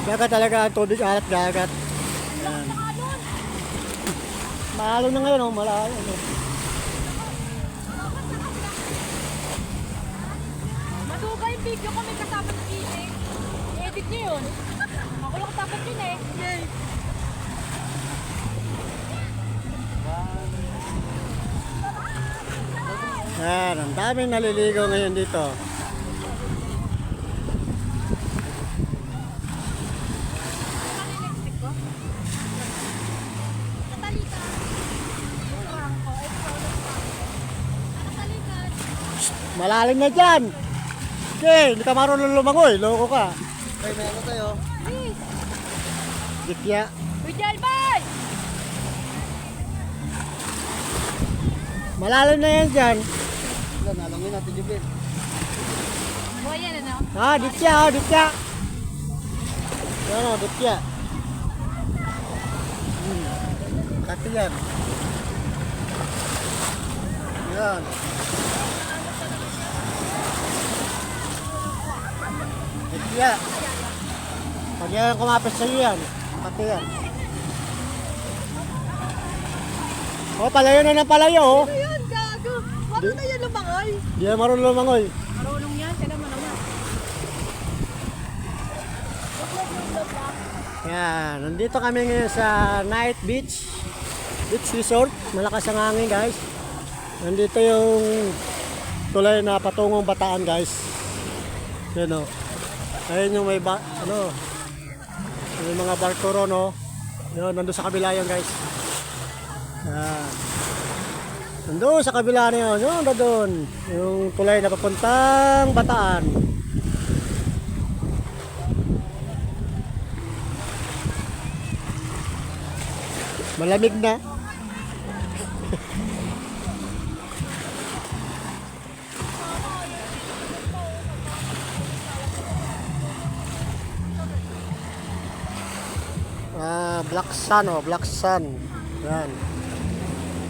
Dagat talaga ang tubig, alat dagat. Yan. Mahalo na ngayon, oh, malalo. Maduga yung video ko, may kasama ng iling. I-edit niyo yun. Ako lang dapat yun eh. Yay! Yan, ang daming naliligo ngayon dito. Malalim na dyan. Okay, hindi ka marunong lumangoy. Loko ka. Ay, may ano tayo? Please! Gitya. Kuya Albay! Malalim na yan dyan. Wala, nalangin natin yung bed. Buhay yan ano? Ah, ditya, oh, ditya. Yan, oh, ditya. Kati yan. Yan. Ditya. Pag yan kumapit sa iyo yan. Pati yan. Oh, palayo na ng palayo, oh. Ano yan, gago? Wag na yan lumangoy. Hindi na marunong lumangoy. Marunong yan, siya naman naman. Yan, nandito kami ngayon sa Night Beach Resort. Malakas ang hangin, guys. Nandito yung tulay na patungong Bataan, guys. Yan, oh. Ayun yung may may mga barko ron, oh. Yun, nandun sa kabila yun, guys. Yan. Nandun sa kabila na yun. Yun, doon. Yung tulay na papuntang Bataan. Malamig na. Black sun, oh, black sun. Yan.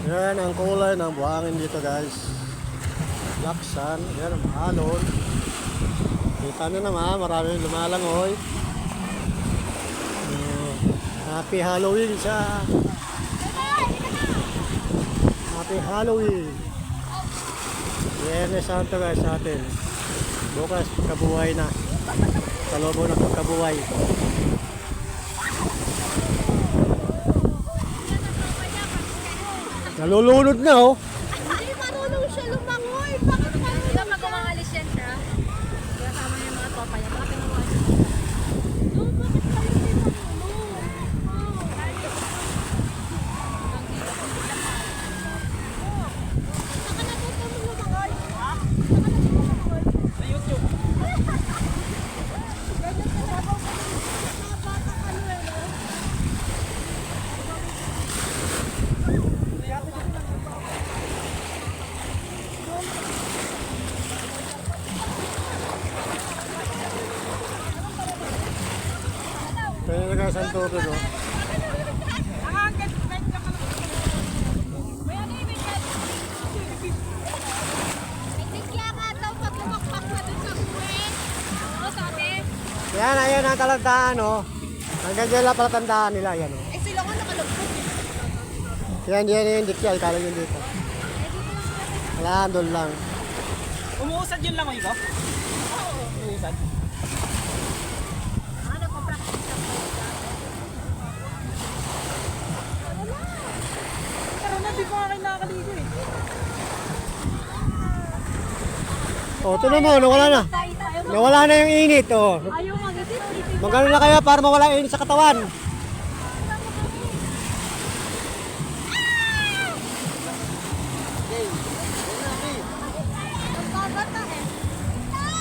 Yan ang kulay ng buhangin dito, guys. Black sun. Yan ang alon. Kita nyo naman, maraming lumalangoy. Happy Halloween sa Happy Halloween. Biyernes Santo, guys, sa atin. Bukas kabuhay na. Kalobo ng pagkabuhay. Nalulunod na, oh. Hindi marunong siya lumangoy. Bakit ka? Hindi ba mag-umangalis yan siya? Kasama niya yung mga topa niya. Bakit naman? No, bakit kayo hindi marunong? Saka natutulong lumangoy. Saka natutulong lumangoy. Sa YouTube. Ganyan sa labaw ka ng mga bata ano eh, no? Kaya na, guys, ang tubig, oh. Yan, ayan ang talantaan, oh. Hanggang dyan lang pala tandaan nila, yan, oh. Eh sila nga nakalagpot. Yan, yung dikya, ikalang yun dito. Wala, doon lang. Umuusad yun lang, ikaw? Oo. Umuusad? Pero na, di ko nga kayo nakakaligo eh. Oh, ito na mo, nawala na. Nawala na yung init, oh. Ayaw mag-isip. Magano na kaya para mawala yung init sa katawan.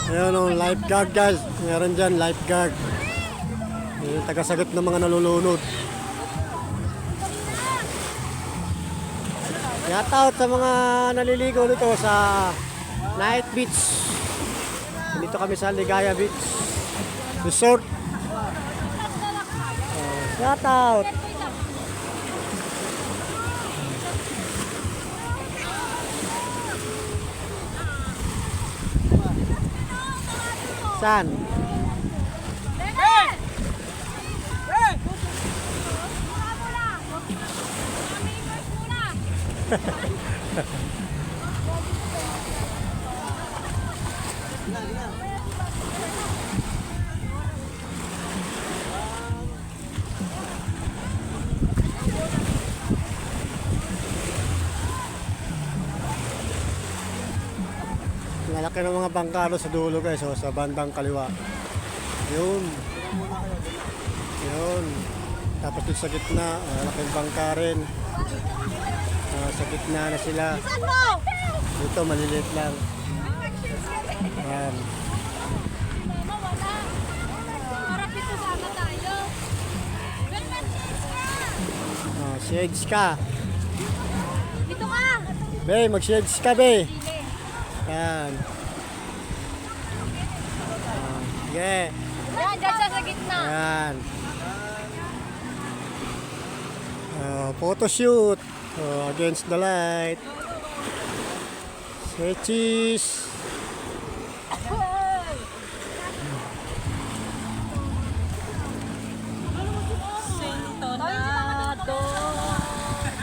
Ayan, oh, lifeguard, guys. Meron dyan, lifeguard. Yung tagasagot ng mga nalulunod. Shout out sa mga naliligo dito sa Night Beach. Dito kami sa Ligaya Beach Resort. Shout out. Saan? Lalaki ng mga bangkado sa dulo guys, oh, sa bandang kaliwa. Yun. Yun. Tapos dito sa gitna, malaking bangka rin. Sa gitna na sila. Saan mo? Dito maliliit lang. Yan. Mama, wala. Para pito sana tayo. Shades ka. Dito ka. Be, mag-shades ka be. Sige. Yan. Sige. Yan, dyan siya sa gitna. Yan. Photo shoot. Against the light. Say cheese. Sintonado.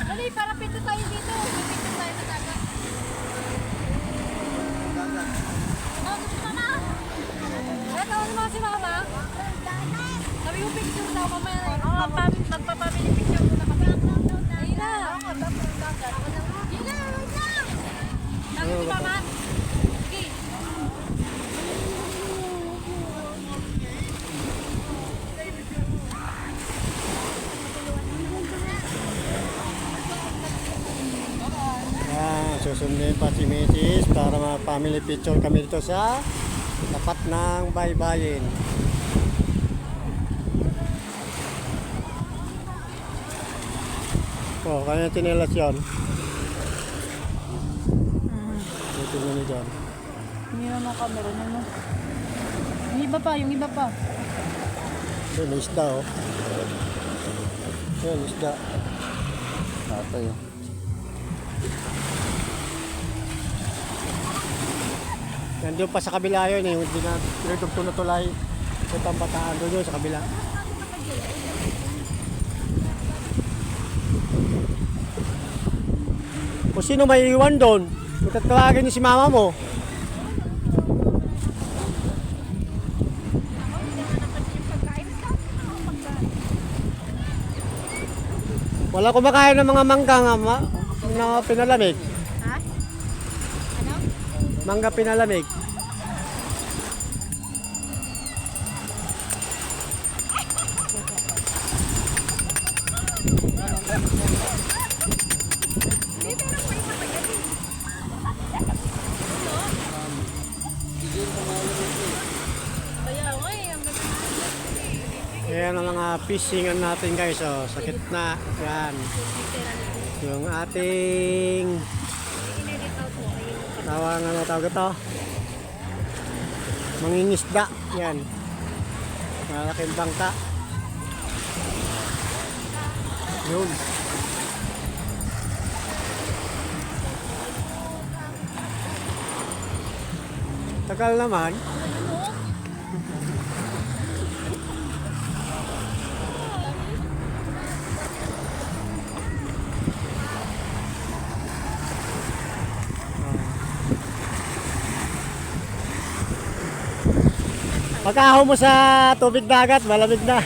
Dali, para pito tayo dito. Pito tayo sa dagat. Oh, gusto na. Eto, ano ba si mama? Sabi ko picture daw mamaya na. Oo, magpapamili picture ko na kami. Ayun na. Ayun na, wait lang. Sabi ko mama. Okay. Susundin pa si Mrs. para ma-family picture kami dito sa tapat ng baybayin. Oh, kanya tinelas yun. Tingnan niyo dyan. Hindi naman camera na no. Yung iba pa, yung iba pa. Doon, isda oh. Yan, isda. Tatay. Nandun pa sa kabila yun eh. Hindi na pinagtugtog na tulay. Sa Tambataan doon yun sa kabila. Kung sino may iwan doon, tatawagin niyo si mama mo. Wala kumakain ng mga mangga nga na pinalamig. Ha? Ano? Mangga pinalamig. Kaya nga eh, ang Ayan ang mga fishingan natin guys. Oh, sa gitna. Yan. Yung ating ano tawag ito? Mangingisda. Yan. Malaking bangka. Yun. Tagal naman. Pagkaho mo sa tubig dagat, malamig na.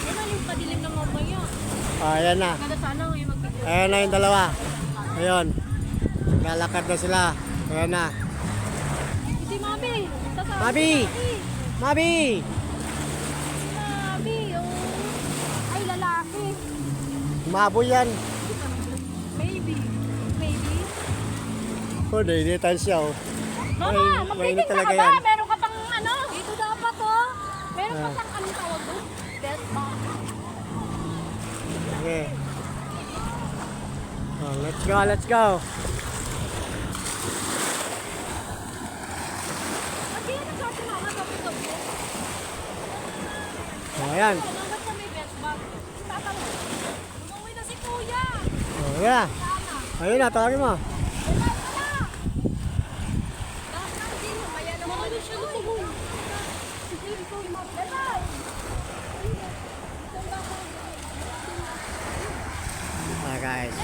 Ano yung padilim ng mamaya? Ayan na. Kada sana ngayon mag-video. Ayan na yung dalawa. Ayun. Lalakad na sila. Ayan na. Si Mabi. Sasabi. Mabi! Mabi! Mabi. Oh. Ay, lalaki. Maboy yan. Maybe. Maybe. Oh, nainitan siya oh. Mama, Mainit magtitig ka talaga ba? yan. Meron ka pang ano? Dito dapat oh. Meron ka pang anong tawag doon? Best box. Okay. Oh, let's go, let's go. Hindi yan ang sabi mama. Gabi-gabi. Oh, ayan. Hanggang sa may best box. Tatama. Umuwi na si kuya. Oh, ayan. Sana. Ayun na, tawagin mo. guys.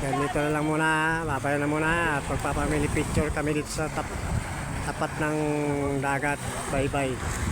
Ganito na lang muna. Mapaya na muna. At magpapamili picture kami dito sa tapat ng dagat. Bye bye.